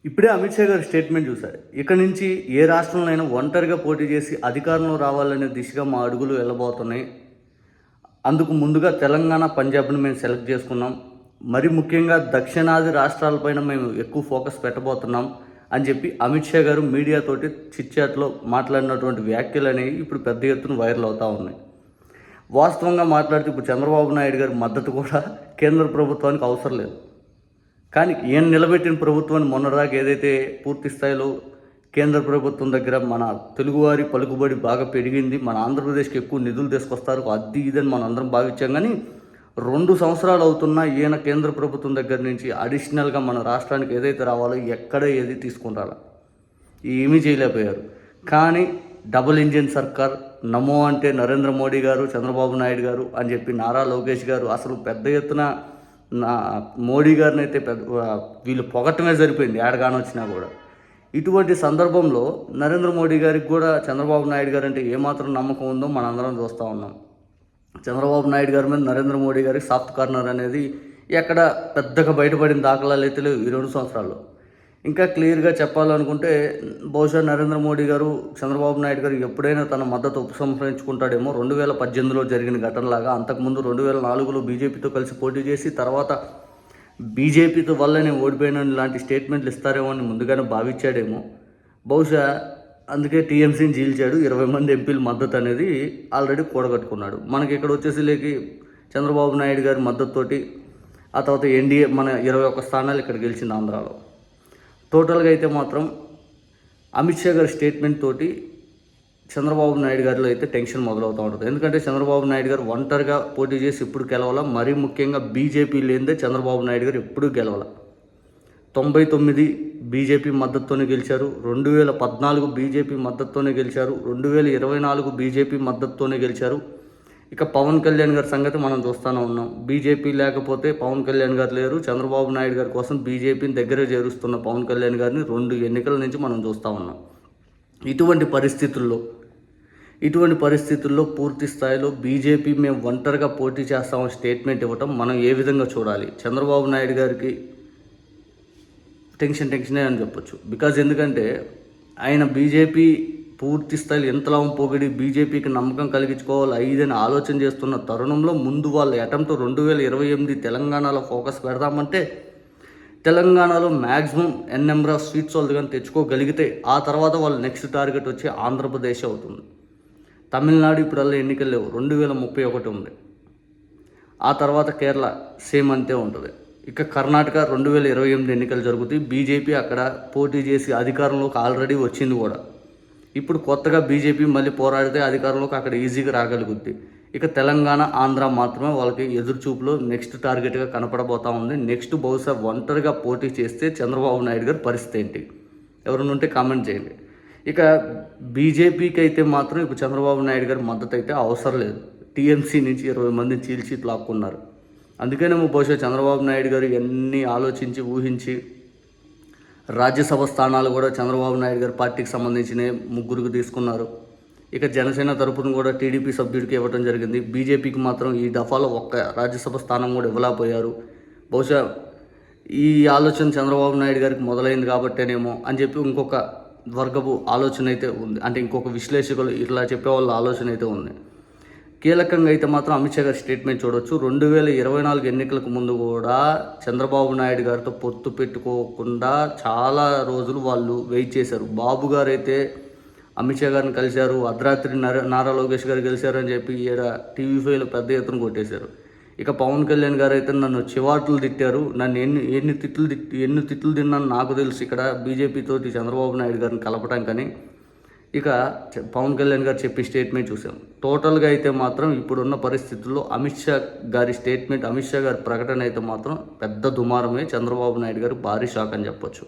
ఇప్పుడే అమిత్ షా గారి స్టేట్మెంట్ చూశారు. ఇక నుంచి ఏ రాష్ట్రంలోనైనా ఒంటరిగా పోటీ చేసి అధికారంలో రావాలనే దిశగా మా అడుగులు వెళ్ళబోతున్నాయి. అందుకు ముందుగా తెలంగాణ, పంజాబ్ని మేము సెలెక్ట్ చేసుకున్నాం. మరి ముఖ్యంగా దక్షిణాది రాష్ట్రాలపైన మేము ఎక్కువ ఫోకస్ పెట్టబోతున్నాం అని చెప్పి అమిత్ షా గారు మీడియాతోటి చిట్చాట్లో మాట్లాడినటువంటి వ్యాఖ్యలు అనేవి ఇప్పుడు పెద్ద ఎత్తున వైరల్ అవుతూ ఉన్నాయి. వాస్తవంగా మాట్లాడితే ఇప్పుడు చంద్రబాబు నాయుడు గారి మద్దతు కూడా కేంద్ర ప్రభుత్వానికి అవసరం లేదు. కానీ ఈయన నిలబెట్టిన ప్రభుత్వాన్ని మొన్నటిదాకా ఏదైతే పూర్తి స్థాయిలో కేంద్ర ప్రభుత్వం దగ్గర మన తెలుగువారి పలుకుబడి బాగా పెరిగింది, మన ఆంధ్రప్రదేశ్కి ఎక్కువ నిధులు తీసుకొస్తారు, అది ఇదని మనం అందరం భావించాం. కానీ 2 సంవత్సరాలు అవుతున్నా ఈయన కేంద్ర ప్రభుత్వం దగ్గర నుంచి అడిషనల్గా మన రాష్ట్రానికి ఏదైతే రావాలో ఎక్కడ ఏది తీసుకుని రాలా, ఏమీ చేయలేకపోయారు. కానీ డబుల్ ఇంజిన్ సర్కార్, నమో అంటే నరేంద్ర మోడీ గారు, చంద్రబాబు నాయుడు గారు అని చెప్పి నారా లోకేష్ గారు అసలు పెద్ద ఎత్తున మోడీ గారిని అయితే వీళ్ళు పొగట్టమే సరిపోయింది ఏడగాని వచ్చినా కూడా. ఇటువంటి సందర్భంలో నరేంద్ర మోడీ గారికి కూడా చంద్రబాబు నాయుడు గారు అంటే ఏమాత్రం నమ్మకం ఉందో మనందరం చూస్తూ ఉన్నాం. చంద్రబాబు నాయుడు గారి మీద నరేంద్ర మోడీ గారికి సాఫ్ట్ కార్నర్ అనేది ఎక్కడ పెద్దగా బయటపడిన దాఖలాలు అయితే లేవు ఈ 2 సంవత్సరాల్లో. ఇంకా క్లియర్గా చెప్పాలనుకుంటే బహుశా నరేంద్ర మోడీ గారు చంద్రబాబు నాయుడు గారు ఎప్పుడైనా తన మద్దతు ఉపసంహరించుకుంటాడేమో 2018లో జరిగిన ఘటనలాగా. అంతకుముందు 2004లో బీజేపీతో కలిసి పోటీ చేసి తర్వాత బీజేపీతో వల్ల నేను ఓడిపోయిన లాంటి స్టేట్మెంట్లు ఇస్తారేమో అని ముందుగానే భావించాడేమో. బహుశా అందుకే టీఎంసీని చీల్చాడు. 20 మంది ఎంపీల మద్దతు అనేది ఆల్రెడీ కూడగట్టుకున్నాడు. మనకి ఇక్కడ వచ్చేసి చంద్రబాబు నాయుడు గారి మద్దతుతోటి ఆ తర్వాత ఎన్డీఏ మన 21 స్థానాలు ఇక్కడ గెలిచింది ఆంధ్రాలో. టోటల్గా అయితే మాత్రం అమిత్ షా గారి స్టేట్మెంట్ తోటి చంద్రబాబు నాయుడు గారిలో అయితే టెన్షన్ మొదలవుతూ ఉంటుంది. ఎందుకంటే చంద్రబాబు నాయుడు గారు ఒంటరిగా పోటీ చేసి ఎప్పుడు గెలవాల, మరీ ముఖ్యంగా బీజేపీ లేనిదే చంద్రబాబు నాయుడు గారు ఎప్పుడూ గెలవాల. 99 బీజేపీ మద్దతుతోనే గెలిచారు, 2014 బీజేపీ మద్దతుతోనే గెలిచారు, 2024 బీజేపీ మద్దతుతోనే గెలిచారు. ఇక పవన్ కళ్యాణ్ గారి సంగతి మనం చూస్తూనే ఉన్నాం. బీజేపీ లేకపోతే పవన్ కళ్యాణ్ గారు లేరు. చంద్రబాబు నాయుడు గారి కోసం బీజేపీని దగ్గరే చేరుస్తున్న పవన్ కళ్యాణ్ గారిని 2 ఎన్నికల నుంచి మనం చూస్తూ ఉన్నాం. ఇటువంటి పరిస్థితుల్లో పూర్తి స్థాయిలో బీజేపీ మేము ఒంటరిగా పోటీ చేస్తామని స్టేట్మెంట్ ఇవ్వటం మనం ఏ విధంగా చూడాలి? చంద్రబాబు నాయుడు గారికి టెన్షనే అని చెప్పొచ్చు. బికాజ్ ఎందుకంటే ఆయన బీజేపీ పూర్తి స్థాయిలో ఎంతలా పొగిడి బీజేపీకి నమ్మకం కలిగించుకోవాలి ఐదని ఆలోచన చేస్తున్న తరుణంలో ముందు వాళ్ళ అటెంప్ట్ 2028 తెలంగాణలో ఫోకస్ పెడదామంటే తెలంగాణలో మ్యాక్సిమం నెంబర్ ఆఫ్ సీట్స్ వాళ్ళు కానీ తెచ్చుకోగలిగితే ఆ తర్వాత వాళ్ళ నెక్స్ట్ టార్గెట్ వచ్చి ఆంధ్రప్రదేశ్ అవుతుంది. తమిళనాడు ఇప్పుడల్లా ఎన్నికలు లేవు, 2031 ఉంది. ఆ తర్వాత కేరళ సేమ్ అంతే ఉంటుంది. ఇక కర్ణాటక 2028 ఎన్నికలు జరుగుతాయి. బీజేపీ అక్కడ పోటీ చేసి అధికారంలోకి ఆల్రెడీ వచ్చింది కూడా. ఇప్పుడు కొత్తగా బీజేపీ మళ్ళీ పోరాడితే అధికారంలోకి అక్కడ ఈజీగా రాగలుగుద్ది. ఇక తెలంగాణ, ఆంధ్ర మాత్రమే వాళ్ళకి ఎదురుచూపులో నెక్స్ట్ టార్గెట్గా కనపడబోతూ ఉంది. నెక్స్ట్ బహుశా ఒంటరిగా పోటీ చేస్తే చంద్రబాబు నాయుడు గారి పరిస్థితి ఏంటి? ఎవరైనా ఉంటే కామెంట్ చేయండి. ఇక బీజేపీకి అయితే మాత్రం ఇప్పుడు చంద్రబాబు నాయుడు గారి మద్దతు అయితే అవసరం లేదు. టీఎంసీ నుంచి 20 మందిని చీల్చి లాక్కున్నారు. అందుకనేమో బహుశా చంద్రబాబు నాయుడు గారు ఎన్ని ఆలోచించి ఊహించి రాజ్యసభ స్థానాలు కూడా చంద్రబాబు నాయుడు గారి పార్టీకి సంబంధించిన 3 తీసుకున్నారు. ఇక జనసేన తరపున కూడా టీడీపీ సభ్యుడికి ఇవ్వడం జరిగింది. బీజేపీకి మాత్రం ఈ దఫాలో ఒక్క రాజ్యసభ స్థానం కూడా ఇవ్వలేకపోయారు. బహుశా ఈ ఆలోచన చంద్రబాబు నాయుడు గారికి మొదలైంది కాబట్టేనేమో అని చెప్పి ఇంకొక వర్గపు ఆలోచన అయితే ఉంది. అంటే ఇంకొక విశ్లేషకులు ఇట్లా చెప్పేవాళ్ళ ఆలోచన అయితే ఉంది. కీలకంగా అయితే మాత్రం అమిత్ షా గారి స్టేట్మెంట్ చూడవచ్చు. 2024 ఎన్నికలకు ముందు కూడా చంద్రబాబు నాయుడు గారితో పొత్తు పెట్టుకోకుండా చాలా రోజులు వాళ్ళు వెయిట్ చేశారు. బాబు గారు అయితే అమిత్ షా గారిని కలిశారు, అర్ధరాత్రి నారా లోకేష్ గారు కలిశారు అని చెప్పి టీవీ5లో పెద్ద ఎత్తున కొట్టేశారు. ఇక పవన్ కళ్యాణ్ గారు అయితే నన్ను చివాట్లు తిట్టారు, నన్ను ఎన్ని తిట్లు తిన్నాను నాకు తెలుసు ఇక్కడ బీజేపీ తోటి చంద్రబాబు నాయుడు గారిని కలపటానికని ఇక పవన్ కళ్యాణ్ గారు చెప్పే స్టేట్మెంట్ చూసాం. టోటల్గా అయితే మాత్రం ఇప్పుడున్న పరిస్థితుల్లో అమిత్ షా గారి ప్రకటన అయితే మాత్రం పెద్ద దుమారమే. చంద్రబాబు నాయుడు గారు భారీ షాక్ అని చెప్పొచ్చు.